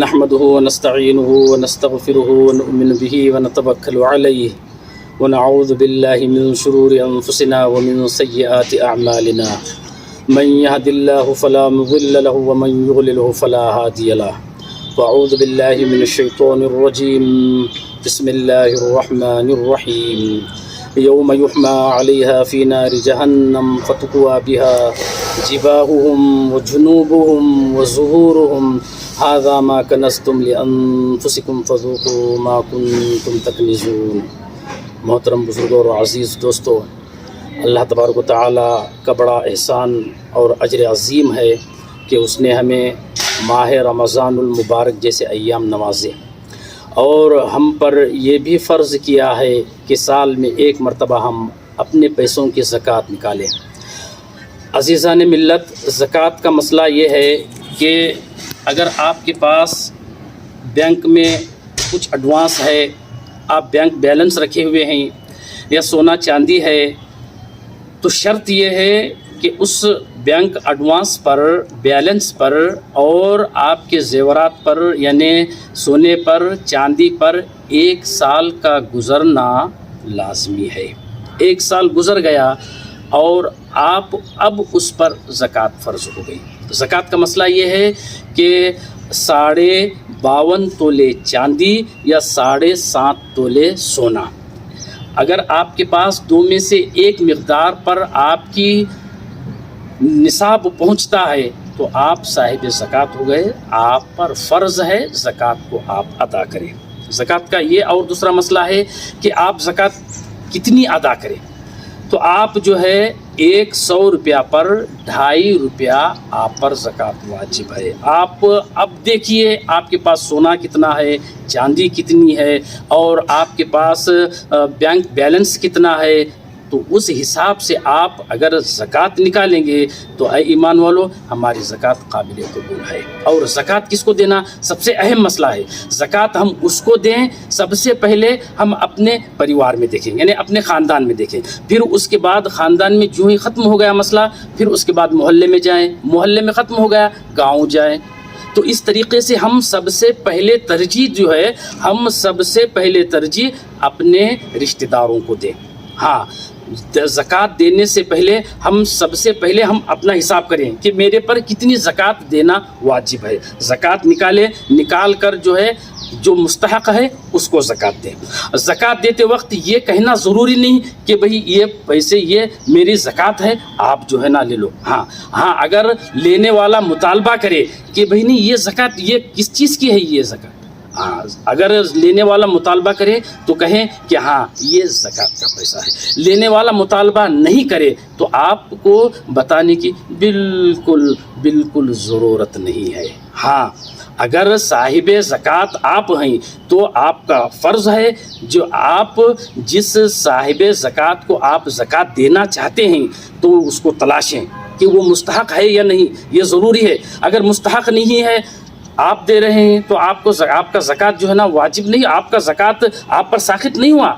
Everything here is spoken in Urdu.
نحمده ونستعينه ونستغفره ونؤمن به ونتوكل عليه ونعوذ بالله من شرور أنفسنا ومن سيئات أعمالنا من يهد الله فلا مضل له ومن يضلل فلا هادي له وأعوذ بالله من الشيطان الرجيم بسم الله الرحمن الرحيم يوم يحمى عليها في نار جهنم فتكوى بها جباههم وجنوبهم وظهورهم هذا ما كنزتم لأنفسكم فذوقوا ما كنتم تكنزون۔ محترم بزرگوں اور عزیز دوستو، اللہ تبارک و تعالیٰ کا بڑا احسان اور اجر عظیم ہے کہ اس نے ہمیں ماہ رمضان المبارک جیسے ایام نوازے، اور ہم پر یہ بھی فرض کیا ہے کہ سال میں ایک مرتبہ ہم اپنے پیسوں کی زکوٰۃ نکالیں۔ عزیزان ملت، زکوٰۃ کا مسئلہ یہ ہے کہ اگر آپ کے پاس بینک میں کچھ ایڈوانس ہے، آپ بینک بیلنس رکھے ہوئے ہیں یا سونا چاندی ہے، تو شرط یہ ہے کہ اس بینک ایڈوانس پر، بیلنس پر اور آپ کے زیورات پر یعنی سونے پر، چاندی پر 1 سال کا گزرنا لازمی ہے۔ 1 سال گزر گیا اور آپ اب اس پر زکوٰۃ فرض ہو گئی۔ زکوٰۃ کا مسئلہ یہ ہے کہ 52.5 تولے چاندی یا 7.5 تولے سونا، اگر آپ کے پاس دو میں سے ایک مقدار پر آپ کی نصاب پہنچتا ہے تو آپ صاحب زکوٰۃ ہو گئے، آپ پر فرض ہے زکوٰۃ کو آپ ادا کریں۔ زکوٰۃ کا یہ اور دوسرا مسئلہ ہے کہ آپ زکوٰۃ کتنی ادا کریں، تو آپ جو ہے 100 روپیہ پر 2.5 روپیہ آپ پر زکوٰۃ واجب ہے۔ آپ اب دیکھیے آپ کے پاس سونا کتنا ہے، چاندی کتنی ہے، اور آپ کے پاس بینک بیلنس کتنا ہے، تو اس حساب سے آپ اگر زکوٰۃ نکالیں گے تو اے ایمان والو، ہماری زکوٰۃ قابل قبول ہے۔ اور زکوٰۃ کس کو دینا سب سے اہم مسئلہ ہے۔ زکوٰۃ ہم اس کو دیں، سب سے پہلے ہم اپنے پریوار میں دیکھیں، یعنی اپنے خاندان میں دیکھیں، پھر اس کے بعد خاندان میں جو ہی ختم ہو گیا مسئلہ، پھر اس کے بعد محلے میں جائیں، محلے میں ختم ہو گیا گاؤں جائیں۔ تو اس طریقے سے ہم سب سے پہلے ترجیح جو ہے، ہم سب سے پہلے ترجیح اپنے رشتہ داروں کو دیں۔ ہاں، زکوٰۃ دینے سے پہلے ہم سب سے پہلے ہم اپنا حساب کریں کہ میرے پر کتنی زکوٰۃ دینا واجب ہے۔ زکوٰۃ نکال کر جو ہے جو مستحق ہے اس کو زکوٰۃ دیں۔ زکوٰۃ دیتے وقت یہ کہنا ضروری نہیں کہ بھئی یہ پیسے یہ میری زکوٰۃ ہے، آپ جو ہے نا لے لو۔ ہاں اگر لینے والا مطالبہ کرے کہ بھئی نہیں یہ زکوٰۃ یہ کس چیز کی ہے، یہ زکوٰۃ، اگر لینے والا مطالبہ کرے تو کہیں کہ ہاں یہ زکوٰۃ کا پیسہ ہے۔ لینے والا مطالبہ نہیں کرے تو آپ کو بتانے کی بالکل ضرورت نہیں ہے۔ ہاں، اگر صاحب زکوٰۃ آپ ہیں تو آپ کا فرض ہے جو آپ جس صاحب زکوٰۃ کو آپ زکوٰۃ دینا چاہتے ہیں تو اس کو تلاشیں کہ وہ مستحق ہے یا نہیں، یہ ضروری ہے۔ اگر مستحق نہیں ہے، آپ دے رہے ہیں تو آپ کا زکوٰۃ جو ہے نا واجب نہیں، آپ کا زکوٰۃ آپ پر ساقط نہیں ہوا۔